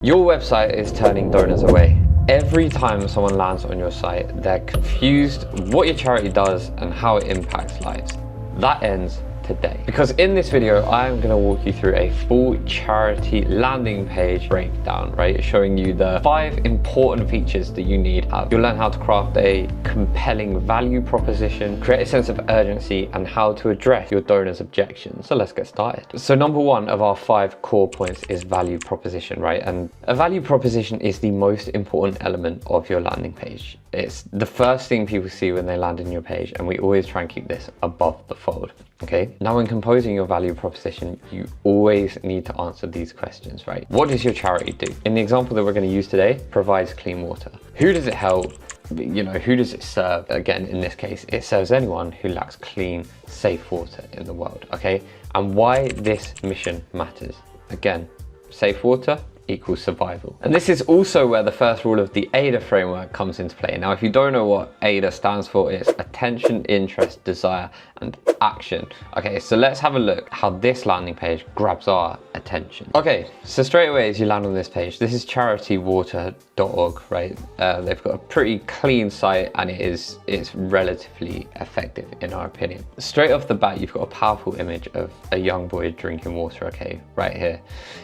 Your website is turning donors away. Every time someone lands on your site, they're confused what your charity does and how it impacts lives. That ends today. Because in this video, I'm going to walk you through a full charity landing page breakdown, right? Showing you the 5 important features that you need. You'll learn how to craft a compelling value proposition, create a sense of urgency, and how to address your donors' objections. So let's get started. So number 1 of our 5 core points is value proposition, right? And a value proposition is the most important element of your landing page. It's the first thing people see when they land on your page, and we always try and keep this above the fold, okay? Now, when composing your value proposition, you always need to answer these questions, right? What does your charity do? In the example that we're going to use today, provides clean water. Who does it help? You know, who does it serve? Again, in this case, it serves anyone who lacks clean, safe water in the world, okay? And why this mission matters. Again, safe water equals survival. And this is also where the first rule of the AIDA framework comes into play. Now, if you don't know what AIDA stands for, it's attention, interest, desire, and action. Okay, so let's have a look how this landing page grabs our attention. Okay, so straight away as you land on this page, this is charitywater.org, right? They've got a pretty clean site, and it's relatively effective in our opinion. Straight off the bat, you've got a powerful image of a young boy drinking water, okay, right here.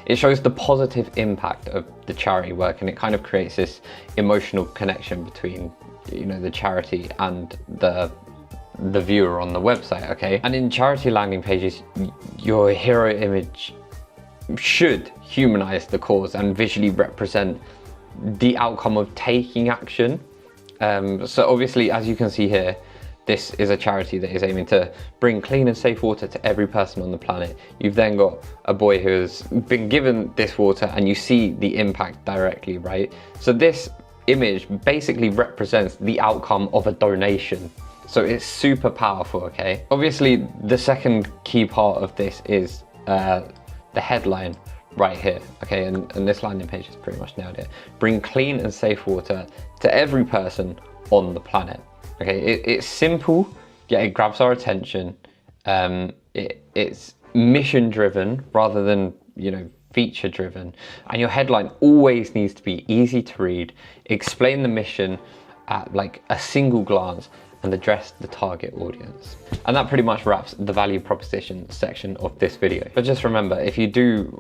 It shows the positive impact of the charity work, and it kind of creates this emotional connection between, you know, the charity and the viewer on the website, okay? And in charity landing pages, your hero image should humanize the cause and visually represent the outcome of taking action. So obviously, as you can see here, this is a charity that is aiming to bring clean and safe water to every person on the planet. You've then got a boy who has been given this water, and you see the impact directly, right? So this image basically represents the outcome of a donation. So it's super powerful, okay? Obviously, the second key part of this is the headline right here, okay? And this landing page has pretty much nailed it. Bring clean and safe water to every person on the planet. Okay, it's simple, yet it grabs our attention. It's mission driven rather than, you know, feature driven. And your headline always needs to be easy to read, explain the mission at like a single glance, and address the target audience. And that pretty much wraps the value proposition section of this video. But just remember, if you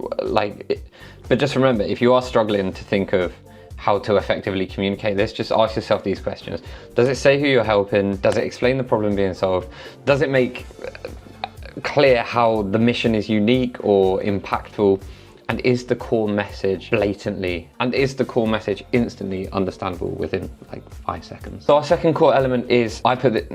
are struggling to think of how to effectively communicate this, just ask yourself these questions. Does it say who you're helping? Does it explain the problem being solved? Does it make clear how the mission is unique or impactful? And is the core message blatantly, and is the core message instantly understandable within like 5 seconds? So our second core element is, I put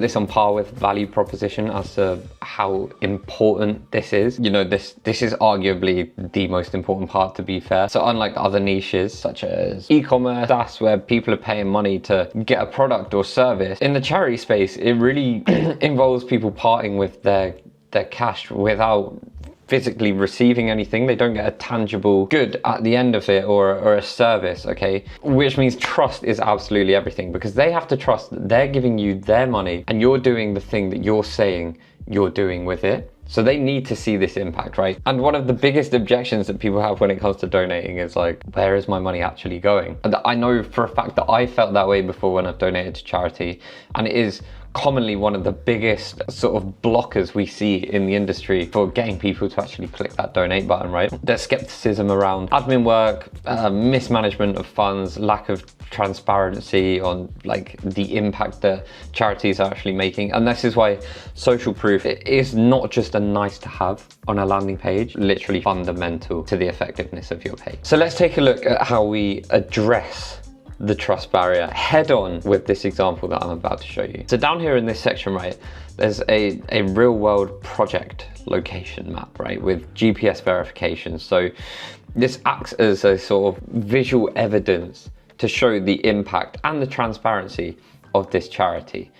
this on par with value proposition as to how important this is. You know, this is arguably the most important part, to be fair. So unlike other niches such as e-commerce, SaaS, where people are paying money to get a product or service, in the charity space, it really involves people parting with their cash without physically receiving anything. They don't get a tangible good at the end of it, or a service, okay? Which means trust is absolutely everything, because they have to trust that they're giving you their money and you're doing the thing that you're saying you're doing with it. So they need to see this impact, right? And one of the biggest objections that people have when it comes to donating is like, where is my money actually going? And I know for a fact that I felt that way before when I've donated to charity, and it is commonly one of the biggest sort of blockers we see in the industry for getting people to actually click that donate button, right? There's skepticism around admin work, mismanagement of funds, lack of transparency on like the impact that charities are actually making. And this is why social proof is not just a nice to have on a landing page, literally fundamental to the effectiveness of your page. So let's take a look at how we address the trust barrier head on with this example that I'm about to show you. So down here in this section, right, there's a real world project location map, right, with GPS verification. So this acts as a sort of visual evidence to show the impact and the transparency of this charity.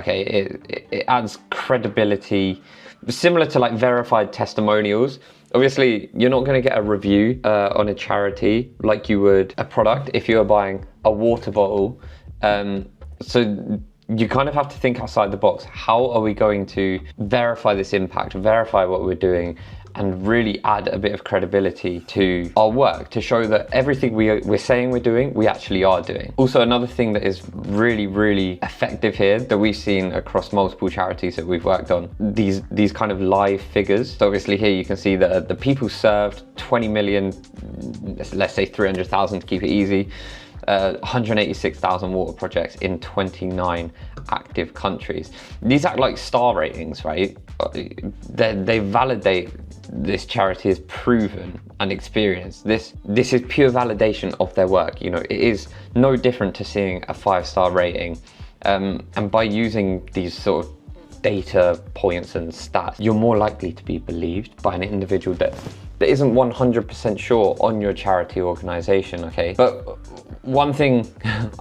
Okay, it adds credibility, similar to like verified testimonials. Obviously, you're not going to get a review on a charity like you would a product if you were buying a water bottle. So you kind of have to think outside the box. How are we going to verify this impact, verify what we're doing, and really add a bit of credibility to our work, to show that everything we're saying we're doing, we actually are doing. Also, another thing that is really, really effective here that we've seen across multiple charities that we've worked on, these kind of live figures. So obviously here you can see that the people served 20 million, let's say 300,000 to keep it easy, 186,000 water projects in 29 active countries. These act like star ratings, right? They validate this charity is proven and experienced. This is pure validation of their work. You know, it is no different to seeing a 5-star rating. And by using these sort of data points and stats, you're more likely to be believed by an individual that isn't 100% sure on your charity organization, okay? But one thing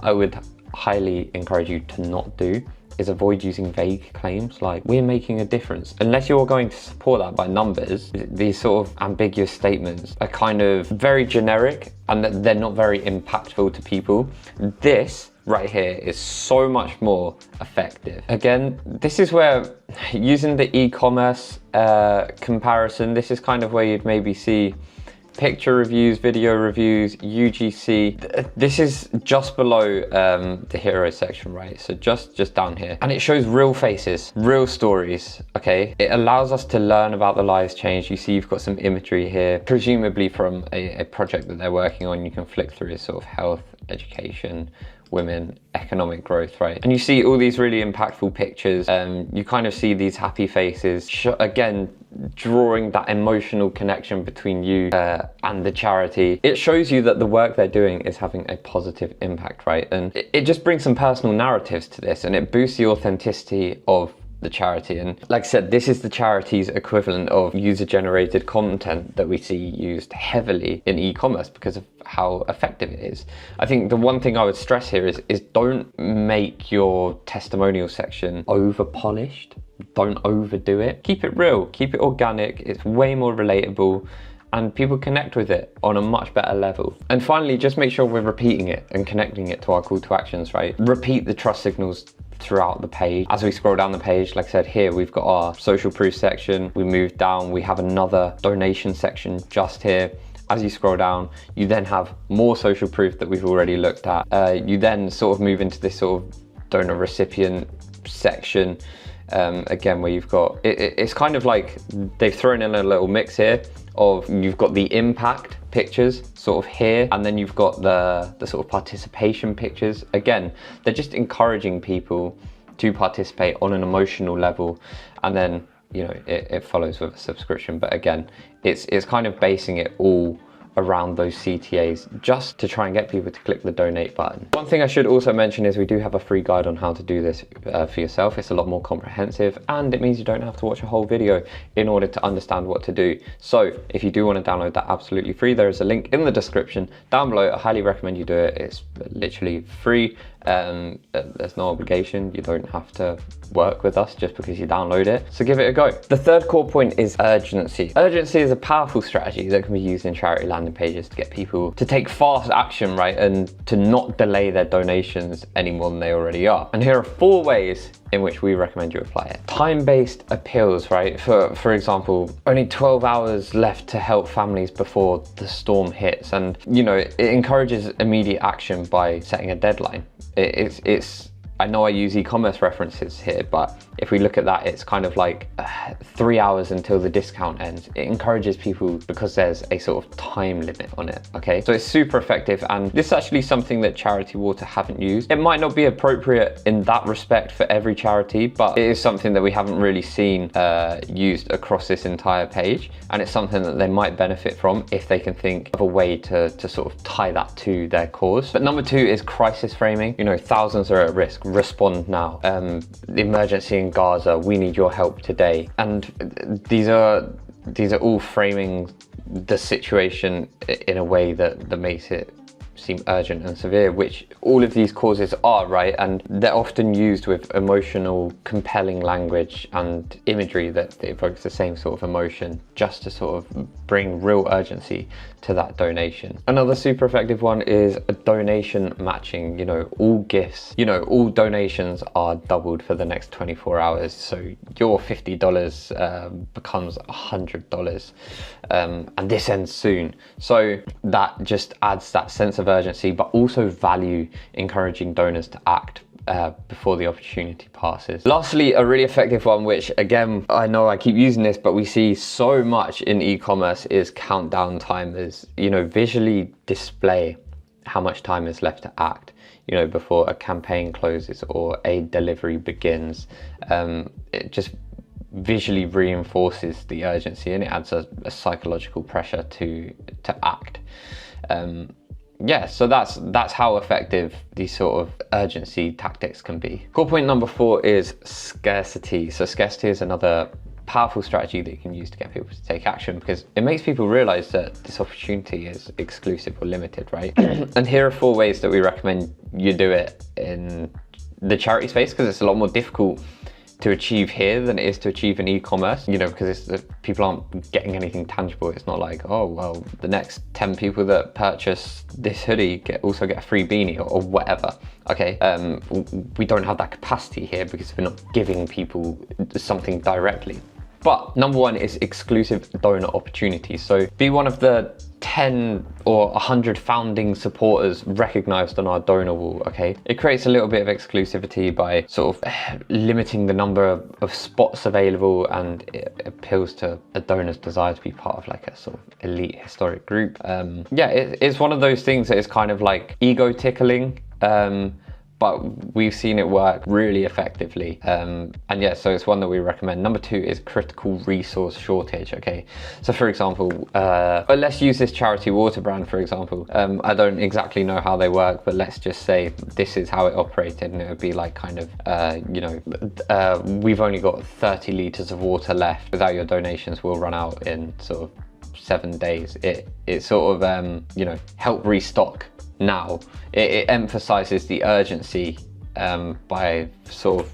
I would highly encourage you to not do is avoid using vague claims like we're making a difference. Unless you're going to support that by numbers, these sort of ambiguous statements are kind of very generic and they're not very impactful to people. This right here is so much more effective. Again, this is where using the e-commerce comparison, this is kind of where you'd maybe see picture reviews, video reviews, UGC. This is just below the hero section, right? So just down here. And it shows real faces, real stories, okay? It allows us to learn about the lives changed. You see you've got some imagery here, presumably from a project that they're working on. You can flick through sort of health, education, women, economic growth, right? And you see all these really impactful pictures. You kind of see these happy faces, again, drawing that emotional connection between you and the charity. It shows you that the work they're doing is having a positive impact, right? And it just brings some personal narratives to this, and it boosts the authenticity of the charity. And like I said, this is the charity's equivalent of user-generated content that we see used heavily in e-commerce because of how effective it is. I think the one thing I would stress here is don't make your testimonial section over-polished. Don't overdo it. Keep it real, keep it organic. It's way more relatable and people connect with it on a much better level. And finally, just make sure we're repeating it and connecting it to our call to actions, right? Repeat the trust signals throughout the page. As we scroll down the page, like I said, here we've got our social proof section. We move down, we have another donation section just here. As you scroll down, you then have more social proof that we've already looked at. You then sort of move into this sort of donor recipient section, again, where you've got, it's kind of like they've thrown in a little mix here of, you've got the impact pictures sort of here, and then you've got the sort of participation pictures. Again, they're just encouraging people to participate on an emotional level, and then, you know, it follows with a subscription. But again, it's kind of basing it all around those CTAs just to try and get people to click the donate button. One thing I should also mention is we do have a free guide on how to do this for yourself. It's a lot more comprehensive, and it means you don't have to watch a whole video in order to understand what to do. So if you do want to download that absolutely free, there is a link in the description down below. I highly recommend you do it. It's literally free. There's no obligation. You don't have to work with us just because you download it. So give it a go. The third core point is urgency. Urgency is a powerful strategy that can be used in charity landing pages to get people to take fast action, right? And to not delay their donations any more than they already are. And here are 4 ways in which we recommend you apply it. Time-based appeals, right? For example, only 12 hours left to help families before the storm hits. And, you know, it encourages immediate action by setting a deadline. I know I use e-commerce references here, but if we look at that, it's kind of like 3 hours until the discount ends. It encourages people because there's a sort of time limit on it, okay? So it's super effective, and this is actually something that Charity Water haven't used. It might not be appropriate in that respect for every charity, but it is something that we haven't really seen used across this entire page, and it's something that they might benefit from if they can think of a way to sort of tie that to their cause. But number 2 is crisis framing. You know, thousands are at risk. Respond now. The emergency in Gaza, we need your help today. And these are all framing the situation in a way that makes it seem urgent and severe, which all of these causes are, right? And they're often used with emotional, compelling language and imagery that evokes the same sort of emotion, just to sort of bring real urgency to that donation. Another super effective one is a donation matching. You know, all gifts, you know, all donations are doubled for the next 24 hours. So your $50 becomes $100, and this ends soon. So that just adds that sense of urgency, but also value, encouraging donors to act before the opportunity passes. Lastly, a really effective one, which again, I know I keep using this, but we see so much in e-commerce, is countdown timers. You know, visually display how much time is left to act, you know, before a campaign closes or a delivery begins. It just visually reinforces the urgency, and it adds a psychological pressure to act. Yeah, so that's how effective these sort of urgency tactics can be. Core point number 4 is scarcity. So scarcity is another powerful strategy that you can use to get people to take action, because it makes people realize that this opportunity is exclusive or limited, right? And here are 4 ways that we recommend you do it in the charity space, because it's a lot more difficult to achieve here than it is to achieve in e-commerce, you know, because people aren't getting anything tangible. It's not like, oh, well, the next 10 people that purchase this hoodie also get a free beanie or whatever. Okay, we don't have that capacity here because we're not giving people something directly. But number 1 is exclusive donor opportunities. So be one of the 10 or 100 founding supporters recognized on our donor wall, okay? It creates a little bit of exclusivity by sort of limiting the number of spots available, and it appeals to a donor's desire to be part of like a sort of elite historic group. Yeah, it's one of those things that is kind of like ego tickling, but we've seen it work really effectively. And yeah, so it's one that we recommend. Number 2 is critical resource shortage, okay? So for example, let's use this charity water brand, for example. I don't exactly know how they work, but let's just say this is how it operated, and it would be like kind of, you know, we've only got 30 litres of water left. Without your donations, we'll run out in sort of 7 days. It sort of, you know, help restock now. It emphasizes the urgency by sort of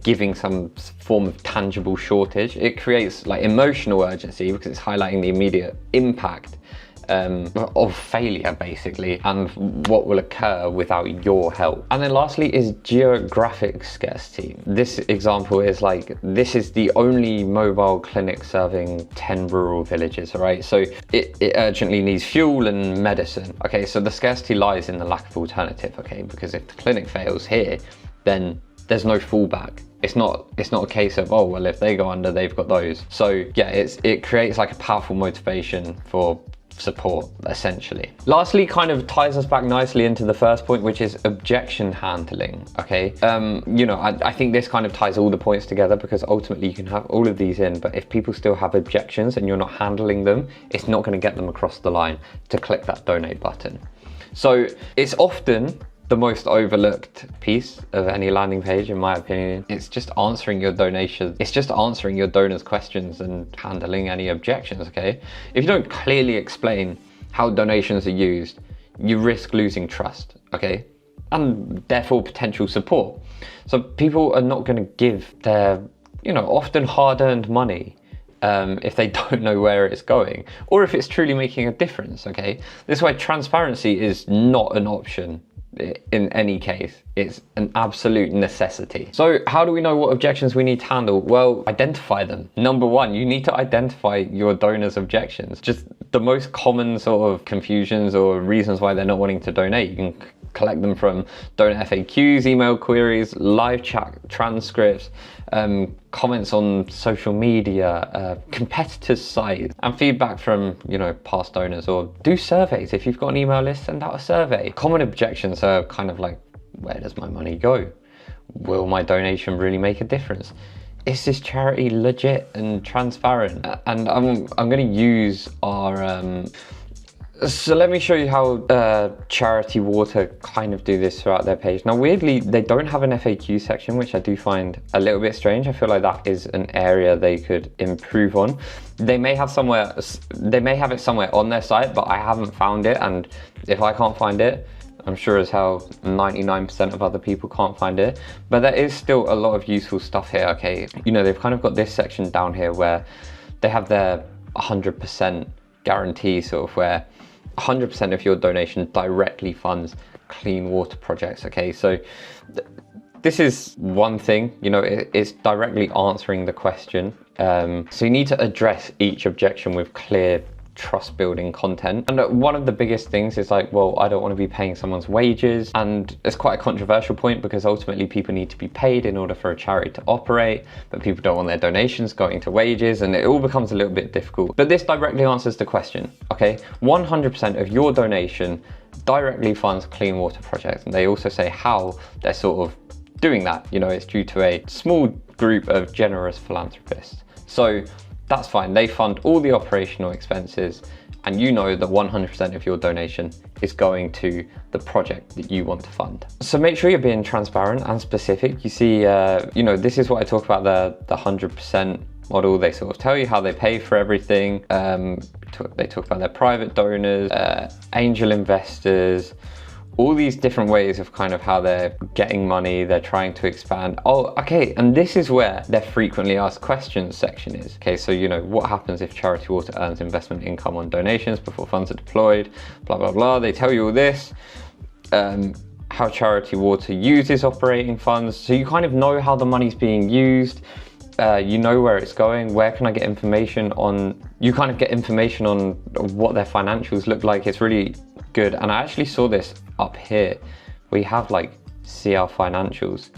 giving some form of tangible shortage. It creates like emotional urgency because it's highlighting the immediate impact of failure, basically, and what will occur without your help. And then lastly is geographic scarcity. This example is like, this is the only mobile clinic serving 10 rural villages, all right? So it urgently needs fuel and medicine. Okay, so the scarcity lies in the lack of alternative, okay? Because if the clinic fails here, then there's no fallback. It's not a case of, oh, well, if they go under, they've got those. So yeah, it creates like a powerful motivation for support, essentially. Lastly, kind of ties us back nicely into the first point, which is objection handling, okay? You know, I think this kind of ties all the points together, because ultimately you can have all of these in, but if people still have objections and you're not handling them, it's not going to get them across the line to click that donate button. So it's often the most overlooked piece of any landing page, in my opinion. It's just answering your donations. It's just answering your donors' questions and handling any objections, okay? If you don't clearly explain how donations are used, you risk losing trust, okay? And therefore potential support. So people are not gonna give their, you know, often hard-earned money if they don't know where it's going, or if it's truly making a difference, okay? This is why transparency is not an option. In any case, it's an absolute necessity. So how do we know what objections we need to handle? Well, identify them. Number 1, you need to identify your donors' objections. Just the most common sort of confusions or reasons why they're not wanting to donate. You can collect them from donor FAQs, email queries, live chat transcripts, comments on social media, competitors' sites, and feedback from, you know, past donors, or do surveys. If you've got an email list, send out a survey. Common objections are kind of like, where does my money go? Will my donation really make a difference? Is this charity legit and transparent? And I'm going to use our So let me show you how Charity Water kind of do this throughout their page. Now, weirdly, they don't have an FAQ section, which I do find a little bit strange. I feel like that is an area they could improve on. They may have it somewhere on their site, but I haven't found it. And if I can't find it, I'm sure as hell 99% of other people can't find it. But there is still a lot of useful stuff here. Okay, you know, they've kind of got this section down here where they have their 100% guarantee, sort of, where 100% of your donation directly funds clean water projects. Okay, so this is one thing, you know, it's directly answering the question. So you need to address each objection with clear, trust building content. And one of the biggest things is like, well, I don't want to be paying someone's wages. And it's quite a controversial point because ultimately people need to be paid in order for a charity to operate, but people don't want their donations going to wages, and it all becomes a little bit difficult. But this directly answers the question, okay? 100% of your donation directly funds clean water projects. And they also say how they're sort of doing that. You know, it's due to a small group of generous philanthropists. So that's fine. They fund all the operational expenses, and you know that 100% of your donation is going to the project that you want to fund. So make sure you're being transparent and specific. You see, you know, this is what I talk about, the 100% model. They sort of tell you how they pay for everything. They talk about their private donors, angel investors, all these different ways of kind of how they're getting money, they're trying to expand. Oh, okay, and this is where their frequently asked questions section is. Okay, so you know, what happens if Charity Water earns investment income on donations before funds are deployed, blah, blah, blah. They tell you all this. How Charity Water uses operating funds. So you kind of know how the money's being used. You know where it's going. Where can I get information on? You kind of get information on what their financials look like. It's really good. And I actually saw this up here. We have like see our financials.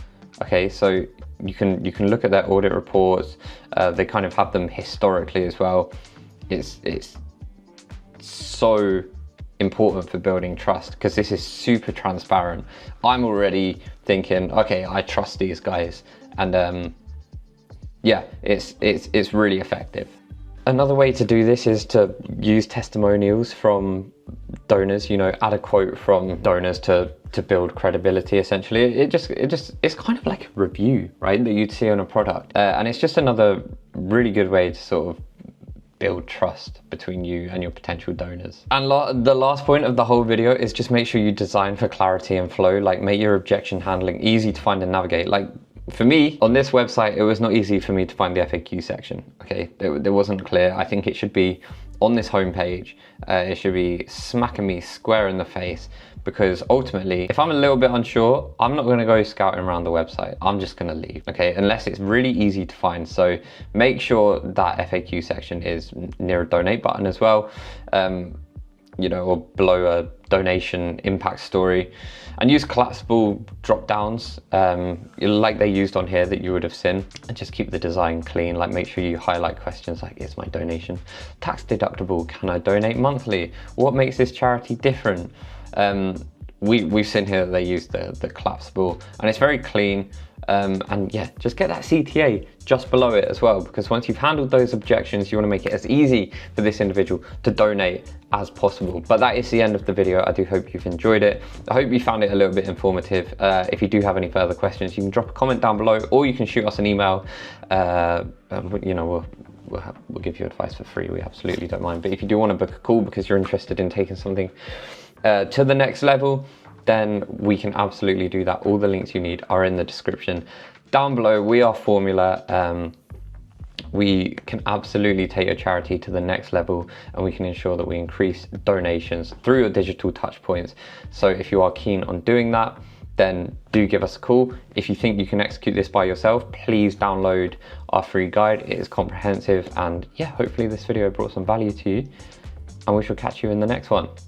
Okay, so you can look at their audit reports. They kind of have them historically as well. It's so important for building trust because this is super transparent. I'm already thinking, okay, I trust these guys, and yeah, it's really effective. Another way to do this is to use testimonials from donors, you know, add a quote from donors to build credibility, essentially. It's kind of like a review, right, that you'd see on a product. And it's just another really good way to sort of build trust between you and your potential donors. And the last point of the whole video is just make sure you design for clarity and flow, like make your objection handling easy to find and navigate. Like, for me, on this website, it was not easy for me to find the FAQ section, okay? It wasn't clear. I think it should be on this homepage. It should be smacking me square in the face, because ultimately, if I'm a little bit unsure, I'm not gonna go scouting around the website. I'm just gonna leave, okay? Unless it's really easy to find. So make sure that FAQ section is near a donate button as well, you know, or below a donation impact story. And use collapsible drop downs like they used on here that you would have seen, and just keep the design clean. Like, make sure you highlight questions like, is my donation tax deductible? Can I donate monthly? What makes this charity different? We've seen here that they use the collapsible, and it's very clean. And yeah, just get that CTA just below it as well, because once you've handled those objections, you want to make it as easy for this individual to donate as possible. But that is the end of the video. I do hope you've enjoyed it. I hope you found it a little bit informative. If you do have any further questions, you can drop a comment down below, or you can shoot us an email. You know, we'll give you advice for free. We absolutely don't mind. But if you do want to book a call because you're interested in taking something to the next level, then we can absolutely do that. All the links you need are in the description down below. We are Formulr. We can absolutely take your charity to the next level, and we can ensure that we increase donations through your digital touch points. So if you are keen on doing that, then do give us a call. If you think you can execute this by yourself, please download our free guide. It is comprehensive, and yeah, hopefully this video brought some value to you, and we shall catch you in the next one.